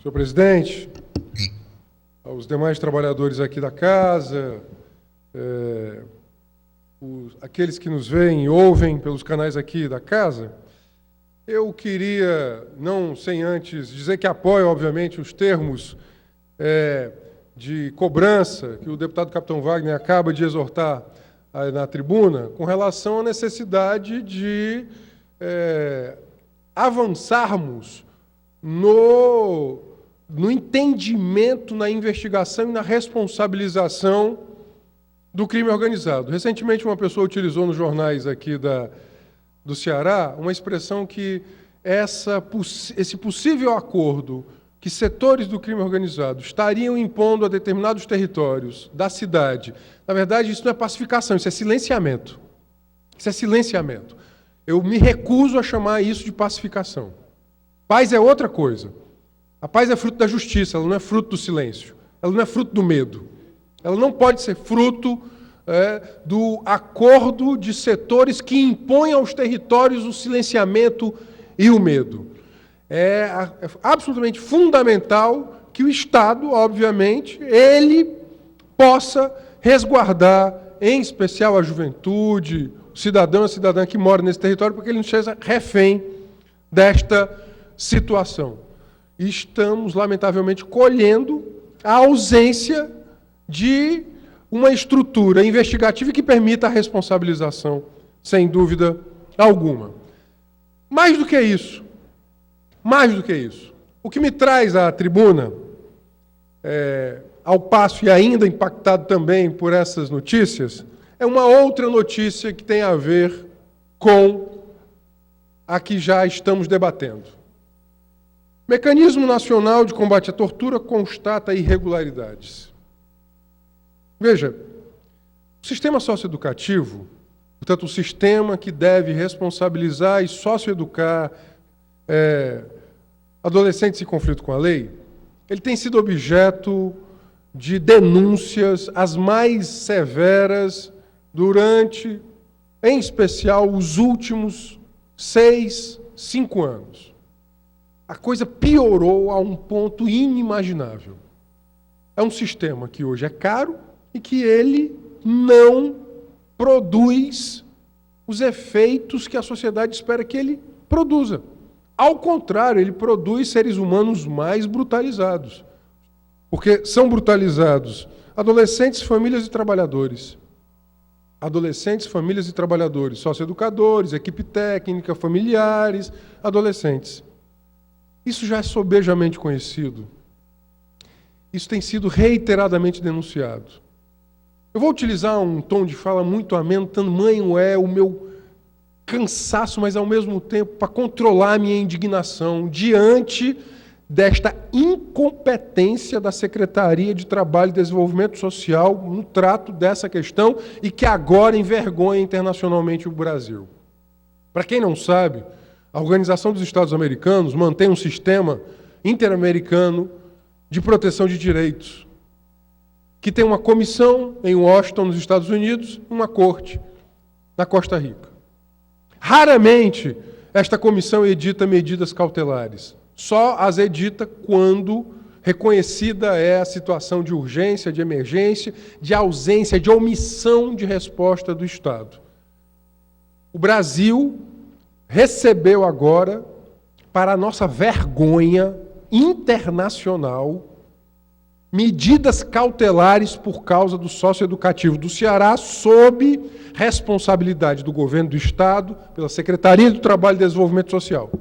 Senhor presidente, aos demais trabalhadores aqui da casa, aqueles que nos veem e ouvem pelos canais aqui da casa, eu queria, não sem antes, dizer que apoio, obviamente, os termos de cobrança que o deputado Capitão Wagner acaba de exortar na tribuna, com relação à necessidade de avançarmos no entendimento, na investigação e na responsabilização do crime organizado. Recentemente, uma pessoa utilizou nos jornais aqui do Ceará uma expressão que esse possível acordo que setores do crime organizado estariam impondo a determinados territórios da cidade. Na verdade, isso não é pacificação, isso é silenciamento. Isso é silenciamento. Eu me recuso a chamar isso de pacificação. Paz é outra coisa. A paz é fruto da justiça, ela não é fruto do silêncio. Ela não é fruto do medo. Ela não pode ser fruto do acordo de setores que impõem aos territórios o silenciamento e o medo. É absolutamente fundamental que o Estado, obviamente, ele possa resguardar, em especial a juventude, o cidadão e a cidadã que mora nesse território, porque ele não seja refém desta situação. E estamos, lamentavelmente, colhendo a ausência de uma estrutura investigativa que permita a responsabilização, sem dúvida alguma. Mais do que isso, o que me traz à tribuna, ao passo e ainda impactado também por essas notícias, é uma outra notícia que tem a ver com a que já estamos debatendo. O Mecanismo Nacional de Combate à Tortura constata irregularidades. Veja, o sistema socioeducativo, portanto, o sistema que deve responsabilizar e socioeducar adolescentes em conflito com a lei, ele tem sido objeto de denúncias as mais severas durante, em especial, os últimos 6, 5 anos. A coisa piorou a um ponto inimaginável. É um sistema que hoje é caro e que ele não produz os efeitos que a sociedade espera que ele produza. Ao contrário, ele produz seres humanos mais brutalizados. Porque são brutalizados adolescentes, famílias e trabalhadores. Adolescentes, famílias e trabalhadores, socioeducadores, equipe técnica, familiares, adolescentes. Isso já é sobejamente conhecido. Isso tem sido reiteradamente denunciado. Eu vou utilizar um tom de fala muito ameno, tamanho é o meu cansaço, mas ao mesmo tempo para controlar a minha indignação diante desta incompetência da Secretaria de Trabalho e Desenvolvimento Social no trato dessa questão e que agora envergonha internacionalmente o Brasil. Para quem não sabe, a Organização dos Estados Americanos mantém um sistema interamericano de proteção de direitos, que tem uma comissão em Washington, nos Estados Unidos, e uma corte na Costa Rica. Raramente esta comissão edita medidas cautelares. Só as edita quando reconhecida é a situação de urgência, de emergência, de ausência, de omissão de resposta do Estado. O Brasil recebeu agora, para a nossa vergonha internacional, medidas cautelares por causa do socioeducativo do Ceará, sob responsabilidade do governo do Estado, pela Secretaria do Trabalho e Desenvolvimento Social.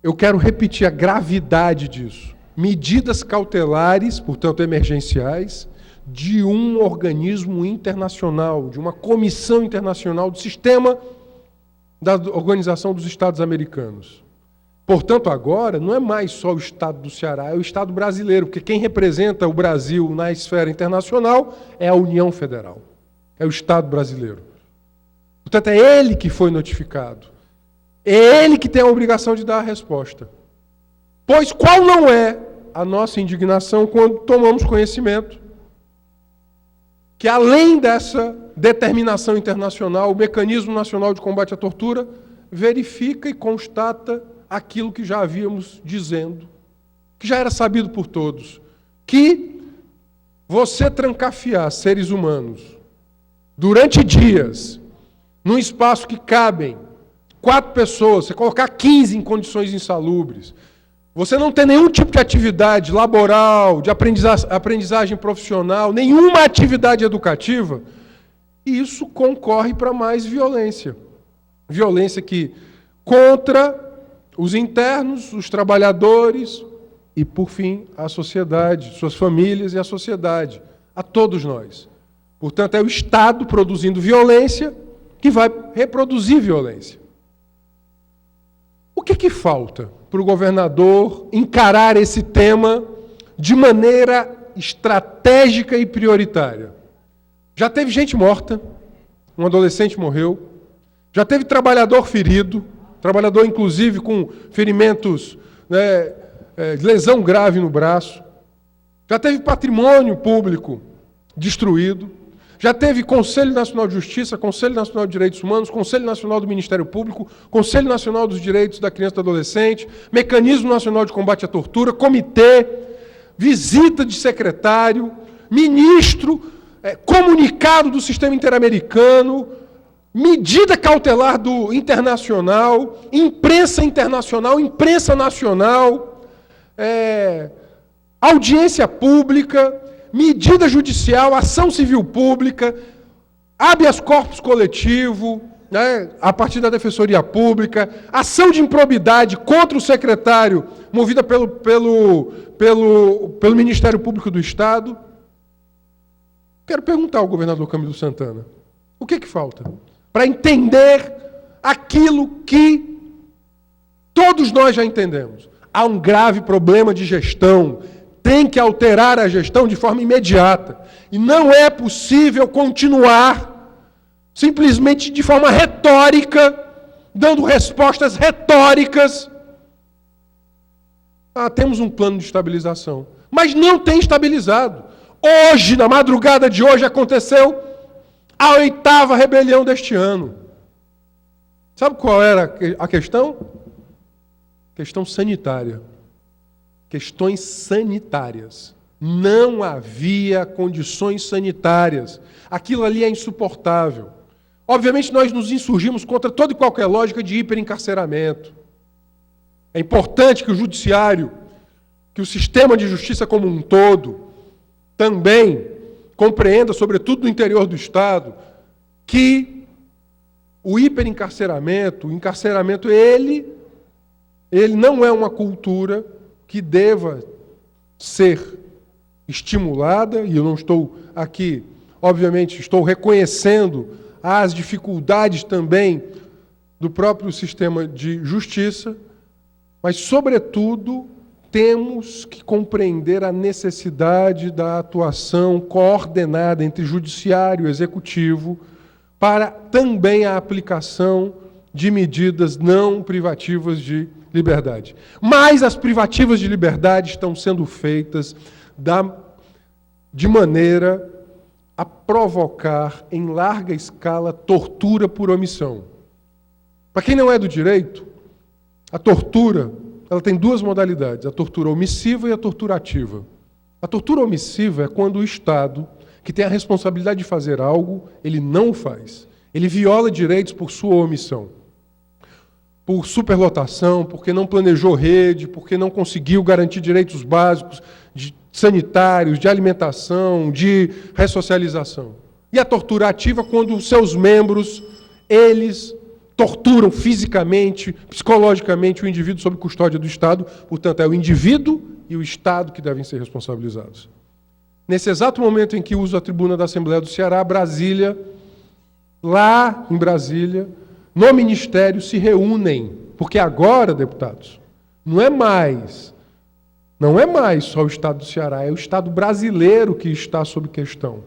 Eu quero repetir a gravidade disso. Medidas cautelares, portanto emergenciais, de um organismo internacional, de uma comissão internacional do sistema da Organização dos Estados Americanos. Portanto, agora, não é mais só o Estado do Ceará, é o Estado brasileiro, porque quem representa o Brasil na esfera internacional é a União Federal, é o Estado brasileiro. Portanto, é ele que foi notificado. É ele que tem a obrigação de dar a resposta. Pois qual não é a nossa indignação quando tomamos conhecimento que, além dessa determinação internacional, o Mecanismo Nacional de Combate à Tortura verifica e constata aquilo que já havíamos dizendo, que já era sabido por todos, que você trancafiar seres humanos durante dias, num espaço que cabem 4 pessoas, você colocar 15 em condições insalubres, você não tem nenhum tipo de atividade laboral, de aprendizagem profissional, nenhuma atividade educativa, isso concorre para mais violência. Violência que contra os internos, os trabalhadores e, por fim, a sociedade, suas famílias e a sociedade, a todos nós. Portanto, é o Estado produzindo violência que vai reproduzir violência. O que falta para o governador encarar esse tema de maneira estratégica e prioritária? Já teve gente morta, um adolescente morreu, já teve trabalhador ferido, trabalhador inclusive com ferimentos, lesão grave no braço, já teve patrimônio público destruído, já teve Conselho Nacional de Justiça, Conselho Nacional de Direitos Humanos, Conselho Nacional do Ministério Público, Conselho Nacional dos Direitos da Criança e do Adolescente, Mecanismo Nacional de Combate à Tortura, comitê, visita de secretário, ministro, comunicado do sistema interamericano, medida cautelar do internacional, imprensa internacional, imprensa nacional, audiência pública, medida judicial, ação civil pública, habeas corpus coletivo, a partir da Defensoria Pública, ação de improbidade contra o secretário, movida pelo Ministério Público do Estado. Quero perguntar ao governador Camilo Santana, o que falta para entender aquilo que todos nós já entendemos? Há um grave problema de gestão, tem que alterar a gestão de forma imediata. E não é possível continuar simplesmente de forma retórica, dando respostas retóricas. Temos um plano de estabilização, mas não tem estabilizado. Hoje, na madrugada de hoje, aconteceu a 8ª rebelião deste ano. Sabe qual era a questão? Questão sanitária. Questões sanitárias. Não havia condições sanitárias. Aquilo ali é insuportável. Obviamente, nós nos insurgimos contra toda e qualquer lógica de hiperencarceramento. É importante que o judiciário, que o sistema de justiça como um todo, também compreenda, sobretudo no interior do Estado, que o hiperencarceramento, o encarceramento, ele não é uma cultura que deva ser estimulada, e eu não estou aqui, obviamente, estou reconhecendo as dificuldades também do próprio sistema de justiça, mas, sobretudo, temos que compreender a necessidade da atuação coordenada entre judiciário e executivo para também a aplicação de medidas não privativas de liberdade. Mas as privativas de liberdade estão sendo feitas de maneira a provocar em larga escala tortura por omissão. Para quem não é do direito, a tortura ela tem 2 modalidades, a tortura omissiva e a tortura ativa. A tortura omissiva é quando o Estado, que tem a responsabilidade de fazer algo, ele não o faz. Ele viola direitos por sua omissão. Por superlotação, porque não planejou rede, porque não conseguiu garantir direitos básicos sanitários, de alimentação, de ressocialização. E a tortura ativa quando os seus membros, eles torturam fisicamente, psicologicamente o indivíduo sob custódia do Estado. Portanto, é o indivíduo e o Estado que devem ser responsabilizados. Nesse exato momento em que uso a tribuna da Assembleia do Ceará, Brasília, lá em Brasília, no Ministério se reúnem, porque agora, deputados, não é mais só o Estado do Ceará, é o Estado brasileiro que está sob questão.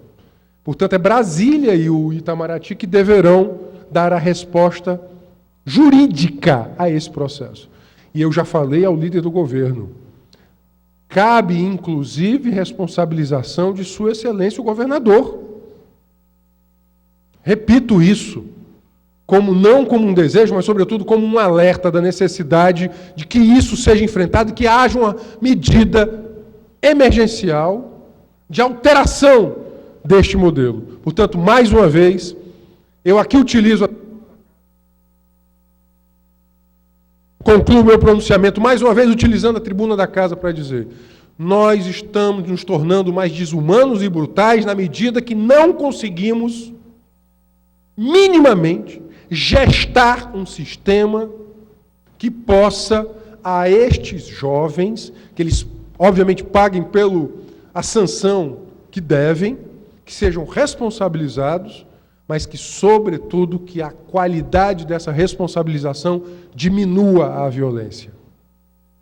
Portanto, é Brasília e o Itamaraty que deverão dar a resposta jurídica a esse processo. E eu já falei ao líder do governo. Cabe, inclusive, responsabilização de Sua Excelência o governador. Repito isso. não como um desejo, mas, sobretudo, como um alerta da necessidade de que isso seja enfrentado e que haja uma medida emergencial de alteração deste modelo. Portanto, mais uma vez, eu aqui concluo meu pronunciamento, mais uma vez, utilizando a tribuna da casa para dizer: nós estamos nos tornando mais desumanos e brutais na medida que não conseguimos, minimamente, gestar um sistema que possa, a estes jovens, que eles, obviamente, paguem a sanção que devem, que sejam responsabilizados, mas que, sobretudo, que a qualidade dessa responsabilização diminua a violência.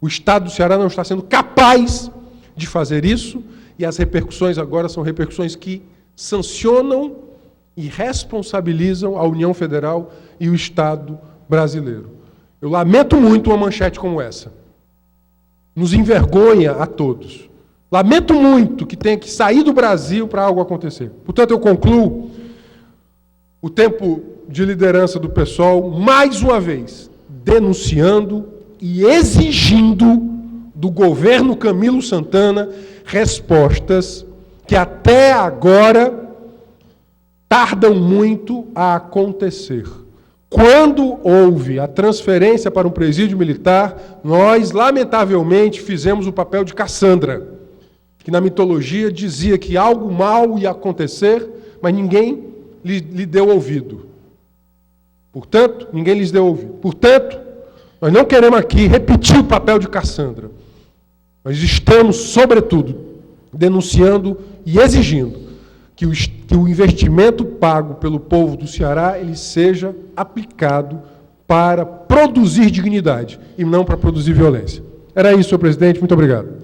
O Estado do Ceará não está sendo capaz de fazer isso, e as repercussões agora são repercussões que sancionam e responsabilizam a União Federal e o Estado brasileiro. Eu lamento muito uma manchete como essa. Nos envergonha a todos. Lamento muito que tenha que sair do Brasil para algo acontecer. Portanto, eu concluo o tempo de liderança do PSOL, mais uma vez, denunciando e exigindo do governo Camilo Santana respostas que até agora tardam muito a acontecer. Quando houve a transferência para um presídio militar, nós, lamentavelmente, fizemos o papel de Cassandra, que na mitologia dizia que algo mal ia acontecer, mas ninguém lhe deu ouvido. Portanto, ninguém lhes deu ouvido. Portanto, nós não queremos aqui repetir o papel de Cassandra. Nós estamos, sobretudo, denunciando e exigindo que o investimento pago pelo povo do Ceará ele seja aplicado para produzir dignidade e não para produzir violência. Era isso, senhor presidente. Muito obrigado.